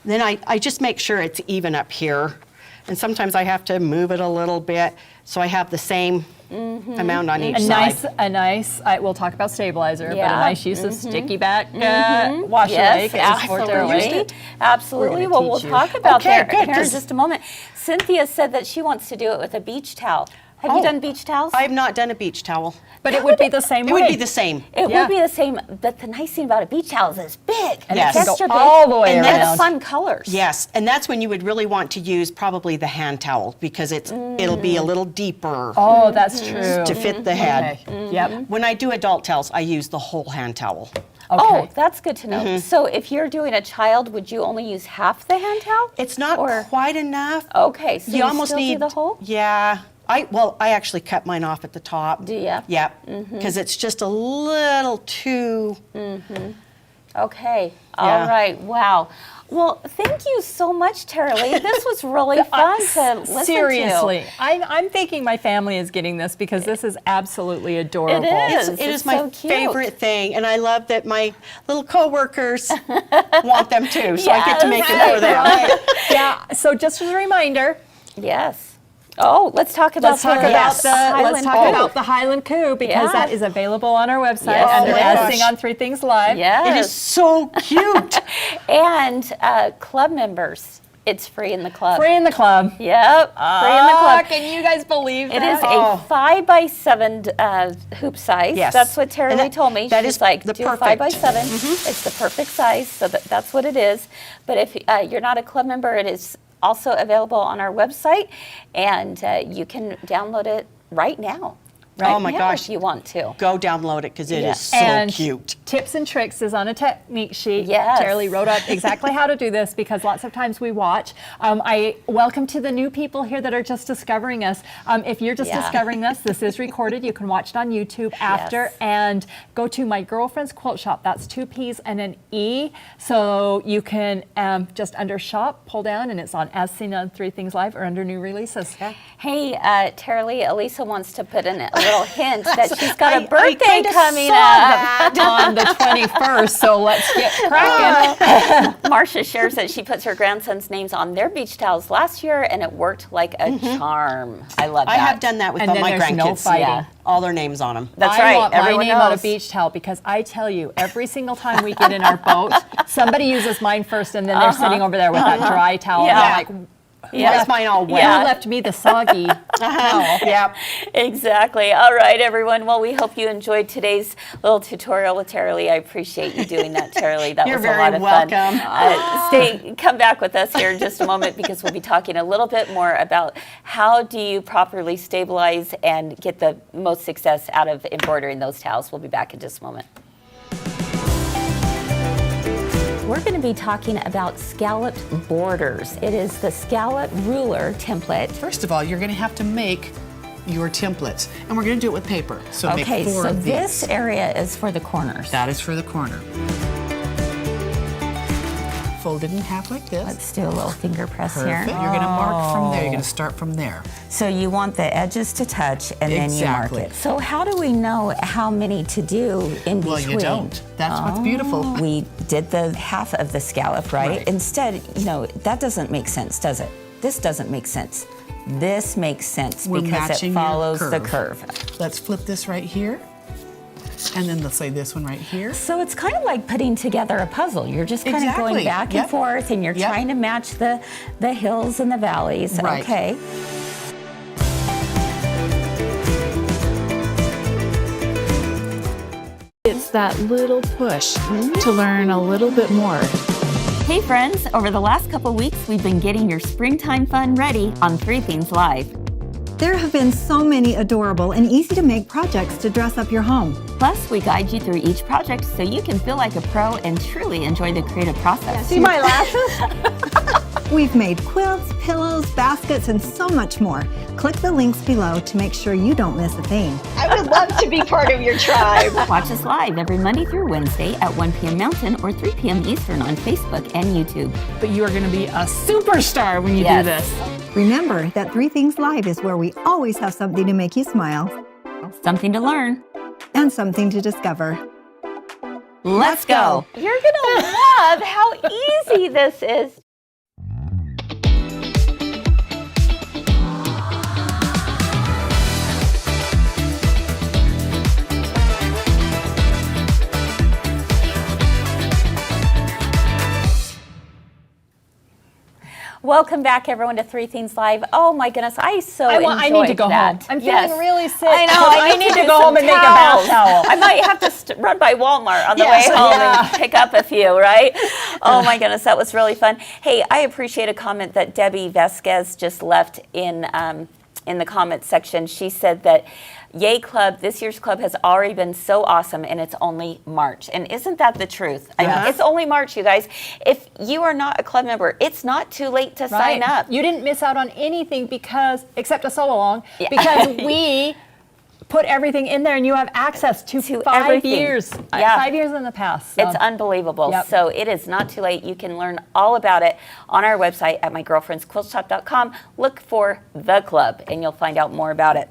Then I just make sure it's even up here, and sometimes I have to move it a little bit so I have the same amount on each side. We'll talk about stabilizer, but a Yeah. nice use of sticky back washi Yes, rake is for absolutely. Terrellee. Absolutely. We're Well, gonna we'll teach you. talk about Okay, that good, here in 'cause- just a moment. Cynthia said that she wants to do it with a beach towel. Have you Oh, done beach towels? I have not done a beach towel. But it would be the same It way. would be the same. It Yeah. would be the same, but the nice thing about a beach towel is it's big. And Yes. it It's can extra go big. all the way And And around. it's fun colors. Yes, and that's when you would really want to use probably the hand towel because it'll be a little deeper Oh, that's true. to fit the head. Okay. Yep. When I do adult towels, I use the whole hand towel. Oh, Okay. that's good to know. So if you're doing a child, would you only use half the hand towel? It's not Or- quite enough. Okay, so you almost still need do the whole? Yeah. I actually cut mine off at the top. Do ya? Yep. Because it's just a little too. Okay. Yeah. All right. Wow. Well, thank you so much, Terrellee. This was really fun to listen to. Seriously, I'm thinking my family is getting this because this is absolutely adorable. It It is It's my so cute. favorite thing, and I love that my little coworkers want them too, so I get to make them for them. Yeah. So just as a reminder, Yes. Oh, let's talk about let's talk about the Highland Coup because Yeah. that is available on our website Yes, under it is. As Sing on Three Things Live. Yes. It is so cute. And club members, it's free in the club. Free in the club. Yep, free in the club. Can you guys believe It that? is a 5x7 hoop size. Yes. That's what Terrellee And told me. that She's is like, the do perfect. 5x7. It's the perfect size, so that's what it is. But if you're not a club member, it is also available on our website, and you can download it right now. Oh my now gosh. if you want to. Go download it because it Yeah. is so And cute. tips and tricks is on a technique sheet. Yes. Terrellee wrote up exactly how to do this because lots of times we watch. I welcome to the new people here that are just discovering us. If you're just Yeah. discovering this is recorded. You can watch it on YouTube after Yes. and go to My Girlfriend's Quilt Shop. That's 2 P's and an E. So you can just under shop, pull down, and it's on As Seen on Three Things Live or under new releases. Hey, Terrellee, Elisa wants to put in a little hint that she's got a I birthday kinda coming saw up. On the 21st, so let's get cracking. Marcia shares that she puts her grandson's names on their beach towels last year, and it worked like a charm. I love that. I have done that with And all then my there's no grandkids. fighting. Yeah. All their names on them. That's I right. want Everyone my name on a knows. beach towel because I tell you, every single time we get in our boat, somebody uses mine first, and then they're sitting over there with that dry towel. Yeah. And I'm like, Why is mine all wet? you left me the soggy towel. Yep. Exactly. All right, everyone. Well, we hope you enjoyed today's little tutorial with Terrellee. I appreciate you doing that, Terrellee. That You're was a very lot of welcome. fun. Come back with us here in just a moment because we'll be talking a little bit more about how do you properly stabilize and get the most success out of embroidering those towels. We'll be back in just a moment. We're going to be talking about scalloped borders. It is the scallop ruler template. First of all, you're going to have to make your templates, and we're going to do it with paper. So Okay, make 4 so of these. this area is for the corners. That is for the corner. Fold it in half like this. Let's do a little finger press Perfect. here. You're going to mark from there. You're going to start from there. So you want the edges to touch and then you Exactly. mark it. So how do we know how many to do in between? Well, you don't. That's what's beautiful. We did the half of the scallop, right? Right. Instead, that doesn't make sense, does it? This doesn't make sense. This makes sense We're because it matching your follows the curve. Let's flip this right here, and then let's say this one right here. So it's kind of like putting together a puzzle. You're just kind of going Exactly. back and Yep. forth, and you're Yep. trying to match the hills and the valleys. Right. Okay. It's that little push to learn a little bit more. Hey friends, over the last couple weeks, we've been getting your springtime fun ready on 3 Things Live. There have been so many adorable and easy to make projects to dress up your home. Plus, we guide you through each project so you can feel like a pro and truly enjoy the creative process. See my lashes? We've made quilts, pillows, baskets, and so much more. Click the links below to make sure you don't miss a thing. I would love to be part of your tribe. Watch us live every Monday through Wednesday at 1 p.m. Mountain or 3 p.m. Eastern on Facebook and YouTube. But you are going to be a superstar when you Yes. do this. Remember that 3 Things Live is where we always have something to make you smile Something to learn. and something to discover. Let's go. You're going to love how easy this is. Welcome back, everyone, to 3 Things Live. Oh my goodness, I I need to go home. I'm feeling really sick. I know. I need to get go some home and make a towels. bath towel. I might have to run by Walmart on the Yes, way home yeah. and pick up a few, right? Oh my goodness, that was really fun. Hey, I appreciate a comment that Debbie Vasquez just left in the comments section. She said that Yay Club, this year's club has already been so awesome and it's only March. And isn't that the truth? I mean, it's only March, you guys. If you are not a club member, it's not too late to sign up. You didn't miss out on anything except a sew along, because we put everything in there and you have access to 5 everything. years. Yeah. 5 years in the past. So. It's unbelievable. Yep. So it is not too late. You can learn all about it on our website at mygirlfriendsquiltshop.com. Look for the club and you'll find out more about it.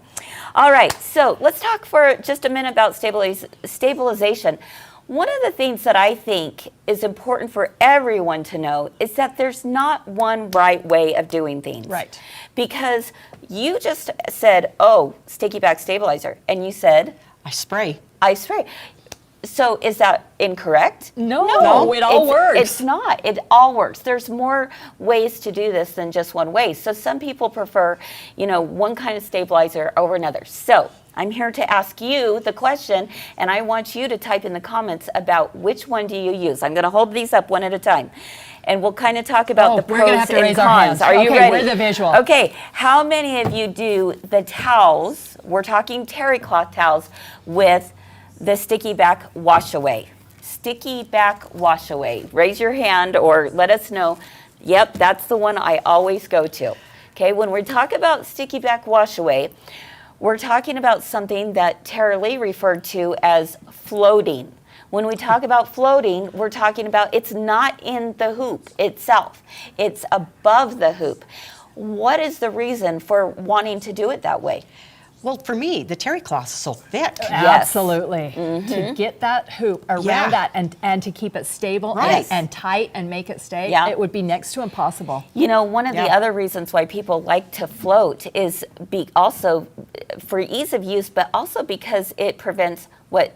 All right, so let's talk for just a minute about stabilization. One of the things that I think is important for everyone to know is that there's not one right way of doing things. Right. Because you just said, oh, sticky back stabilizer, and you said, I spray. I spray. So is that incorrect? No, it all works. It's not. It all works. There's more ways to do this than just one way. So some people prefer, one kind of stabilizer over another. So I'm here to ask you the question, and I want you to type in the comments about which one do you use. I'm going to hold these up one at a time, and we'll kind of talk about the pros we're gonna have to and raise our cons. hands. Are you Okay, ready? we're the visual. Okay, how many of you do the towels, we're talking terry cloth towels, with the sticky back wash away? Sticky back wash away. Raise your hand or let us know. Yep, that's the one I always go to. Okay, when we talk about sticky back wash away, we're talking about something that Terrellee referred to as floating. When we talk about floating, we're talking about it's not in the hoop itself. It's above the hoop. What is the reason for wanting to do it that way? Well, for me, the terry cloth is so thick. Absolutely. To get that hoop around Yeah. that and to keep it stable Right. and tight and make it stay, Yeah. it would be next to impossible. One of the Yeah. other reasons why people like to float is also for ease of use, but also because it prevents what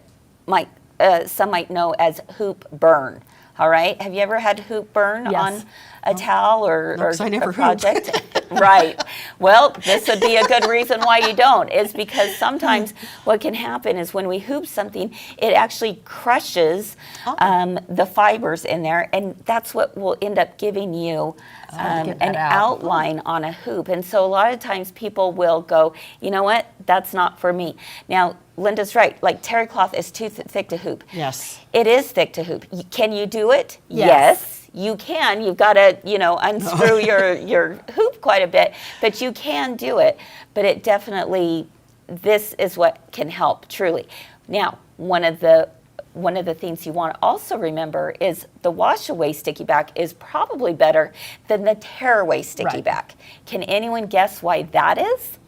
some might know as hoop burn. All right. Have you ever had hoop burn Yes. on a towel or 'cause I never a hoop. project? Right. Well, this would be a good reason why you don't, is because sometimes what can happen is when we hoop something, it actually crushes the fibers in there, and that's what will end up giving you get an that out. outline on a hoop. And so a lot of times people will go, you know what, that's not for me. Now, Linda's right, like terry cloth is too thick to hoop. Yes. It is thick to hoop. Can you do it? Yes. You can. You've got to, unscrew your hoop quite a bit, but you can do it. But it definitely, this is what can help, truly. Now, one of the things you want to also remember is the wash away sticky back is probably better than the tear away sticky Right. back. Can anyone guess why that is?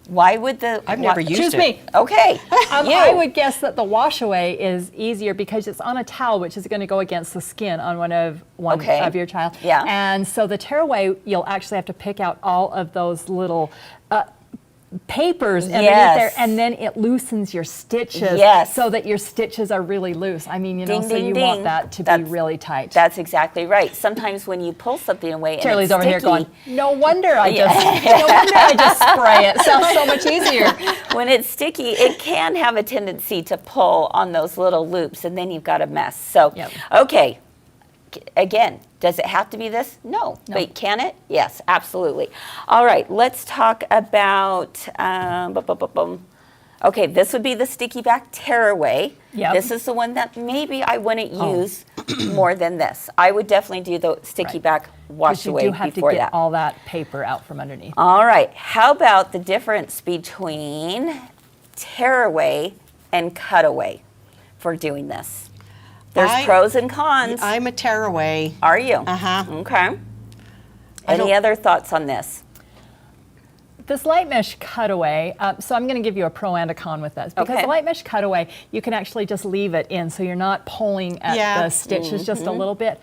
Why would I've never used Choose it. me. Okay. I would guess that the wash away is easier because it's on a towel, which is going to go against the skin on one of your child. Yeah. And so the tear away, you'll actually have to pick out all of those little papers underneath Yes. there, and then it loosens your stitches Yes. so that your stitches are really loose. I mean, Ding, so ding, you ding. want that to be That's- really tight. That's exactly right. Sometimes when you pull something away and Terrellee's it's over here sticky, going, no wonder I just spray it. Sounds so much easier. when it's sticky, it can have a tendency to pull on those little loops, and then you've got a mess. So, Yep. okay, again, does it have to be this? No. But can it? Yes, absolutely. All right, let's talk about, okay, this would be the sticky back tearaway. Yep. This is the one that maybe I wouldn't use more than this. I would definitely do the sticky back wash Because you away do have to before get that. all that paper out from underneath. All right, how about the difference between tearaway and cutaway for doing this? There's pros and cons. I'm a tearaway. Are you? Uh-huh. Okay. Any other thoughts on this? This light mesh cutaway, so I'm going to give you a pro and a con with this. Because Okay. the light mesh cutaway, you can actually just leave it in, so you're not pulling at the stitches just a little bit.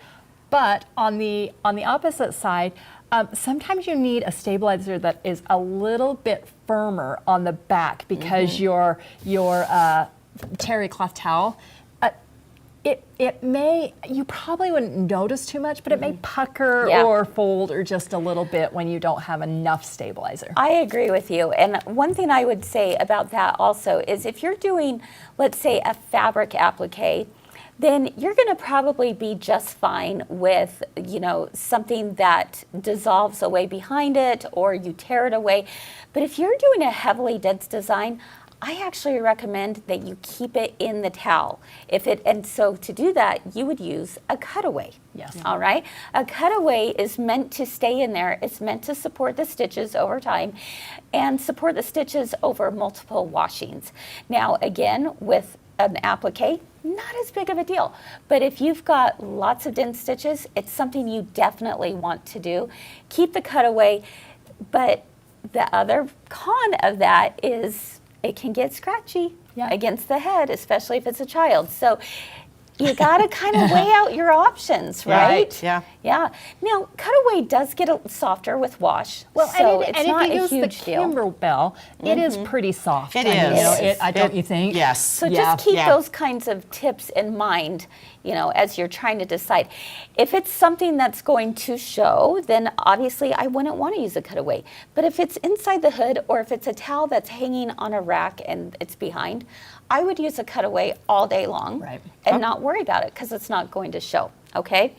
But on the opposite side, sometimes you need a stabilizer that is a little bit firmer on the back because your terry cloth towel, it may, you probably wouldn't notice too much, but it may pucker Yeah. or fold or just a little bit when you don't have enough stabilizer. I agree with you. And one thing I would say about that also is if you're doing, let's say, a fabric applique, then you're going to probably be just fine with, something that dissolves away behind it or you tear it away. But if you're doing a heavily dense design, I actually recommend that you keep it in the towel. And so to do that, you would use a cutaway. Yes. All right. A cutaway is meant to stay in there. It's meant to support the stitches over time and support the stitches over multiple washings. Now, again, with an applique, not as big of a deal. But if you've got lots of dent stitches, it's something you definitely want to do. Keep the cutaway, but the other con of that is it can get scratchy against the head, especially if it's a child. So you got to kind of weigh out your options, right? Yeah. Yeah. Now, cutaway does get softer with wash. Well, so and it's not if you a use the huge deal. Kimberbell, it is pretty soft. It I mean, is. you know, don't you think? Yes. So just keep those kinds of tips in mind, you know, as you're trying to decide. If it's something that's going to show, then obviously I wouldn't want to use a cutaway. But if it's inside the hood or if it's a towel that's hanging on a rack and it's behind, I would use a cutaway all day long and not worry about it because it's not going to show. Okay,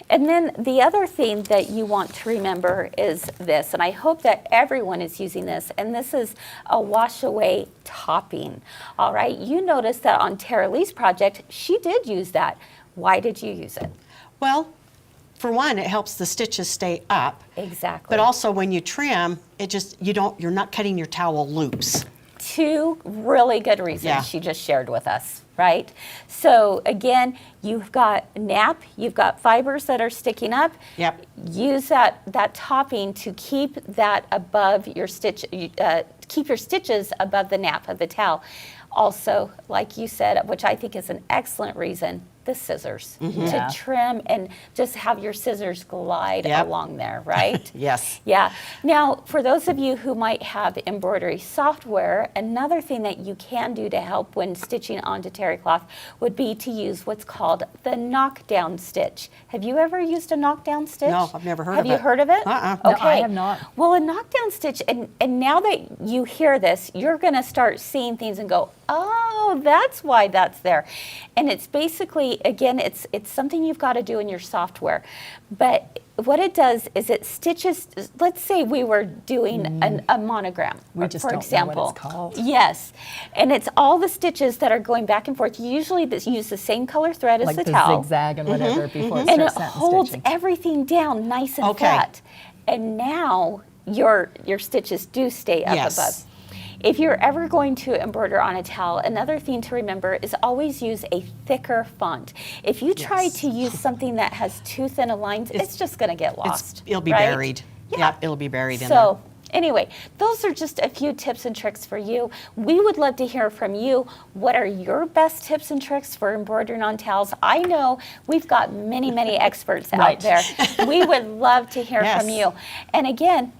and then the other thing that you want to remember is this, and I hope that everyone is using this, and this is a wash away topping. All right, you notice that on Terrellee's project, she did use that. Why did you use it? Well, for one, it helps the stitches stay up. Exactly. But also when you trim, you're not cutting your towel loose. Two really good reasons she just shared with us, right? So again, you've got nap, you've got fibers that are sticking up. Yep. Use that topping to keep that above your stitch, keep your stitches above the nap of the towel. Also, like you said, which I think is an excellent reason, the scissors to trim and just have your scissors glide along there, right? Yes. Yeah. Now, for those of you who might have embroidery software, another thing that you can do to help when stitching onto terry cloth would be to use what's called the knockdown stitch. Have you ever used a knockdown stitch? No, I've never heard of it. Have you heard of it? Uh-uh. Okay. No, I have not. Well, a knockdown stitch, and now that you hear this, you're going to start seeing things and go, oh, that's why that's there. And it's basically, again, it's something you've got to do in your software. But what it does is it stitches, let's say we were doing a monogram, We just for don't example. know what it's called. Yes. And it's all the stitches that are going back and forth. You usually use the same color thread as Like the the towel. zigzag and whatever before it And it starts satin holds stitching. everything down nice and flat. And now your stitches do stay up above. If you're ever going to embroider on a towel, another thing to remember is always use a thicker font. If you try to use something that has too thin of lines, it's just going to get lost. It'll be right? buried. Yeah. It'll be buried in there. So anyway, those are just a few tips and tricks for you. We would love to hear from you. What are your best tips and tricks for embroidering on towels? I know we've got many, many experts out there. We would love to hear from you. And again,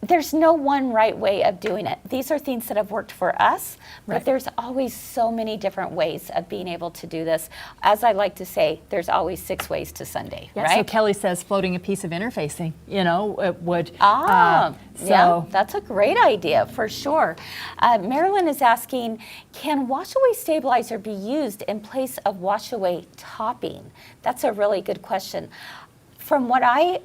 there's no one right way of doing it. These are things that have worked for us, but there's always so many different ways of being able to do this. As I like to say, there's always 6 ways to Sunday, right? So Kelly says floating a piece of interfacing, you know, it would. Yeah, that's a great idea for sure. Marilyn is asking, can wash-away stabilizer be used in place of wash-away topping? That's a really good question. From what I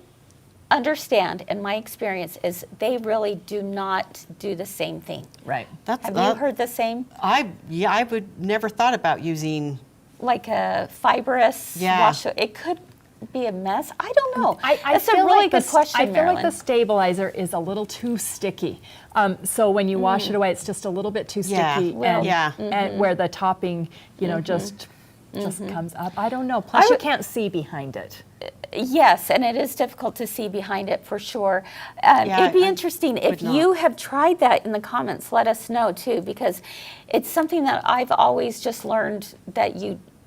understand in my experience is they really do not do the same thing. Right. Have you heard the same? I would never thought about using like a fibrous wash. It could be a mess. I don't know. That's a really good question, I feel Marilyn. like the stabilizer is a little too sticky. So when you wash it away, it's just a little bit too sticky. And where the topping, you know, just comes up. I don't know. Plus, you can't see behind it. Yes, and it is difficult to see behind it for sure. It'd be interesting if you have tried that in the comments. Let us know too, because it's something that I've always just learned that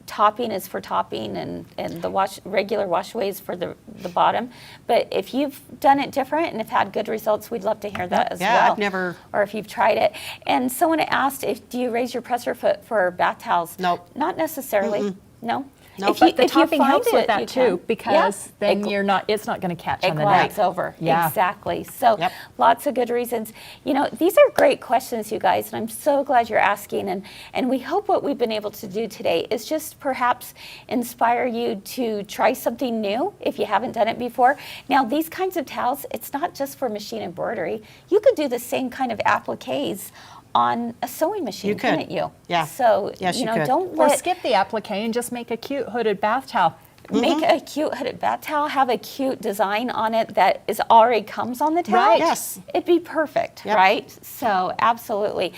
topping is for topping and the regular wash-away is for the bottom. But if you've done it different and have had good results, we'd love to hear that as well. Yeah, I've never. Or if you've tried it. And someone asked, do you raise your presser foot for bath towels? Nope. Not necessarily. No. No, but the topping helps with that too, because then it's not going to catch on the neck. It glides over. Yeah. Exactly. So lots of good reasons. You know, these are great questions, you guys, and I'm so glad you're asking. And we hope what we've been able to do today is just perhaps inspire you to try something new if you haven't done it before. Now, these kinds of towels, it's not just for machine embroidery. You could do the same kind of appliques on a sewing machine, You could. couldn't you? Yeah. So, Yes, you know, could. don't Or let skip the applique and just make a cute hooded bath towel. make a cute hooded bath towel, have a cute design on it that is already comes on the towel. Right. Yes. It'd be perfect, Yep. right? So absolutely.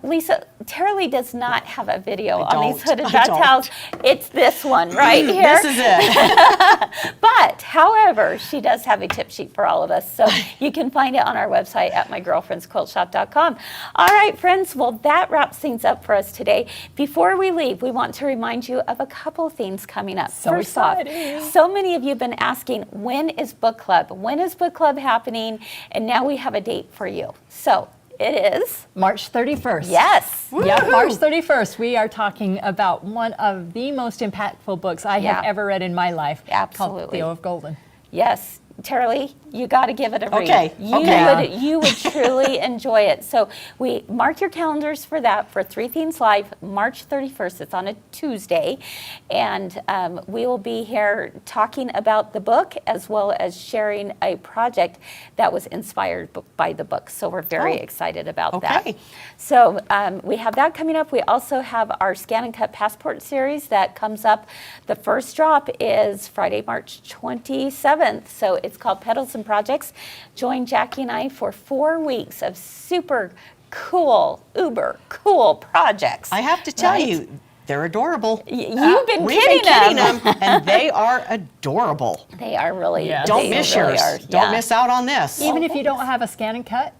Lisa, Terrellee does not have a video on these hooded I bath don't. towels. It's this one right here. This is it. But, however, she does have a tip sheet for all of us. So you can find it on our website at mygirlfriendsquiltshop.com. All right, friends. Well, that wraps things up for us today. Before we leave, we want to remind you of a couple things coming up. So First off, exciting. so many of you have been asking, when is book club? When is book club happening? And now we have a date for you. So it is March 31st. yes. Yep, March 31st. We are talking about one of the most impactful books I have Yeah. ever read in my life. Called Absolutely. Theo of Golden. Yes. Terrellee, you got to give it a read. Okay, You would truly enjoy it. So we mark your calendars for that for Three Themes Live, March 31st. It's on a Tuesday. And we will be here talking about the book as well as sharing a project that was inspired by the book. So we're very excited about that. Okay. So we have that coming up. We also have our Scan and Cut Passport series that comes up. The first drop is Friday, March 27th. So it's called Petals and Projects. Join Jackie and I for 4 weeks of super cool, uber cool projects. I have to tell Right? you, they're adorable. You've been We've kidding been kidding them. them, and they are adorable. They are really. Yeah. Don't they miss really yours. are. Don't Yeah. miss out on this. Even if you don't have a scan and cut,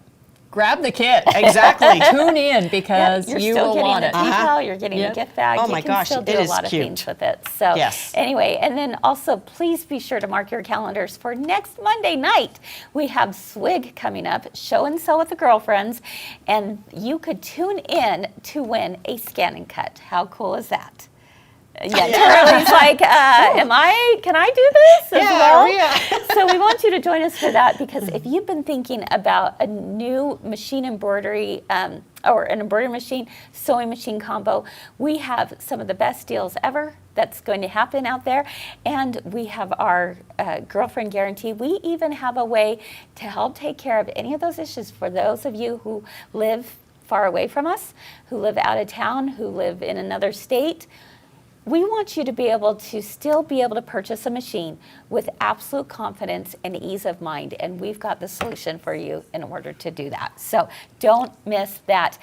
grab the kit. Exactly. Tune in because You're you still will getting want the it. detail, you're getting Yep. the gift bag. Oh you my can gosh, still do it a is lot of cute. things with it. So Yes. anyway, and then also please be sure to mark your calendars for next Monday night. We have Swig coming up, Show and Sew with the Girlfriends, and you could tune in to win a scan and cut. How cool is that? Yeah, Terrellee's like, can I do this as well? Yeah. So we want you to join us for that, because if you've been thinking about a new machine embroidery or an embroidery machine, sewing machine combo, we have some of the best deals ever that's going to happen out there. And we have our girlfriend guarantee. We even have a way to help take care of any of those issues for those of you who live far away from us, who live out of town, who live in another state. We want you to be able to still be able to purchase a machine with absolute confidence and ease of mind, and we've got the solution for you in order to do that. So don't miss that.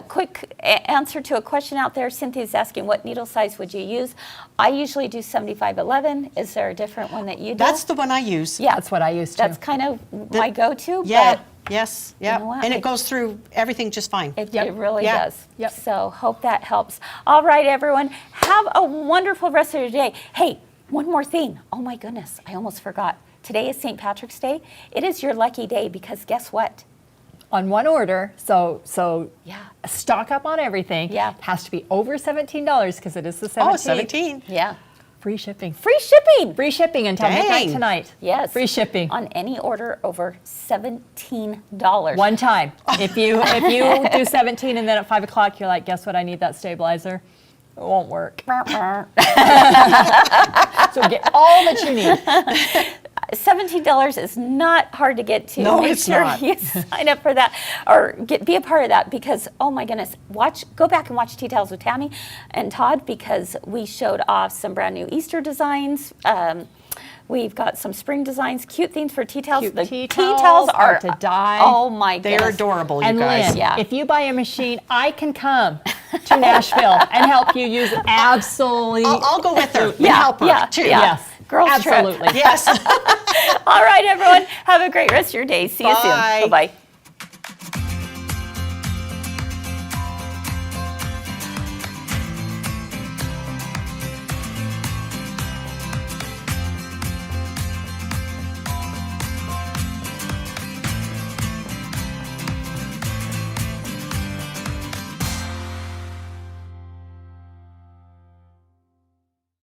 Quick answer to a question out there. Cynthia's asking, what needle size would you use? I usually do 75/11. Is there a different one that you do? That's the one I use. Yeah, That's what I used to. That's kind of my go-to. Yeah. But Yes. Yeah. know what? And it goes through everything just fine. It Yep. really Yeah. does. Yep. So hope that helps. All right, everyone. Have a wonderful rest of your day. Hey, one more thing. Oh my goodness, I almost forgot. Today is St. Patrick's Day. It is your lucky day because guess what? On one order, so Yeah. stock up on everything. Yeah. It has to be over $17 because it is the 17th. Oh, 17. Yeah. Free shipping. Free shipping. Free shipping until midnight Dang. tonight. Yes. Free shipping. On any order over $17. One time. If you do 17 and then at 5 o'clock you're like, guess what? I need that stabilizer. It won't work. So get all that you need. $17 is not hard to get to. No, Make it's sure not. you sign up for that or be a part of that, because oh my goodness, go back and watch Tea Towels with Tammy and Todd, because we showed off some brand new Easter designs. We've got some spring designs, cute themes for tea towels. Cute The tea tea towels towels are are to die. Oh my They're goodness. adorable, you And guys. Lynn, Yeah. if you buy a machine, I can come to Nashville and help you use it. Absolutely. I'll go with her. Yeah, Help her yeah, too. yeah. Yes. Girls trip. Absolutely. Yes. All right, everyone. Have a great rest of your day. See you soon. Bye. Bye-bye.